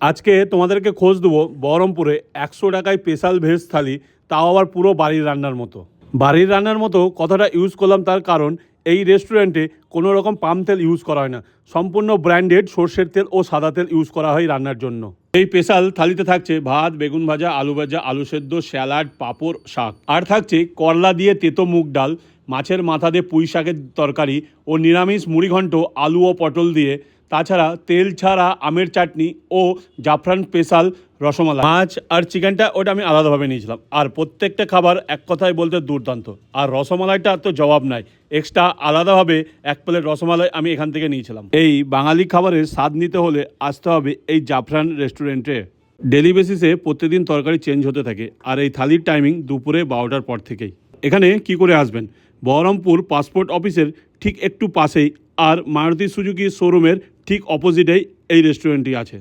আজকে তোমাদেরকে খোঁজ দেবো বহরমপুরে 100 টাকায় স্পেশাল ভেজ থালি, তাও আবার পুরো বাড়ির রান্নার মতো। বাড়ির রান্নার মতো কথাটা ইউজ করলাম তার কারণ এই রেস্টুরেন্টে কোনো রকম পাম তেল ইউজ করা হয় না, সম্পূর্ণ ব্র্যান্ডেড সর্ষের তেল ও সাদা তেল ইউজ করা হয় রান্নার জন্য। এই স্পেশাল থালিতে থাকছে ভাত, বেগুন ভাজা, আলু সেদ্ধ, স্যালাড, পাঁপড়, শাক, আর থাকছে করলা দিয়ে তেতো মুগ ডাল, মাছের মাথা দিয়ে পুঁই শাকের তরকারি ও নিরামিষ মুড়িঘণ্ট আলু ও পটল দিয়ে, তাছাড়া তেল ছাড়া আমের চাটনি ও জাফরান স্পেশাল রসমালাই। মাছ আর চিকেনটা ওটা আমি আলাদাভাবে নিয়েছিলাম, আর প্রত্যেকটা খাবার এক কথায় বলতে দুর্দান্ত। আর রসমালাইটা তো জবাব নাই, এক্সট্রা আলাদাভাবে 1 প্লেট রসমালাই আমি এখান থেকে নিয়েছিলাম। এই বাঙালি খাবারের স্বাদ নিতে হলে আসতে হবে এই জাফরান রেস্টুরেন্টে। ডেলি বেসিসে প্রত্যেকদিন তরকারি চেঞ্জ হতে থাকে, আর এই থালির টাইমিং দুপুরে 12টার পর থেকেই। এখানে কি করে আসবেন? বহরমপুর পাসপোর্ট অফিসের ঠিক একটু পাশেই, আর মারুতি সুজুকি শোরুমের ঠিক অপোজিটেই এই রেস্টুরেন্টটি আছে।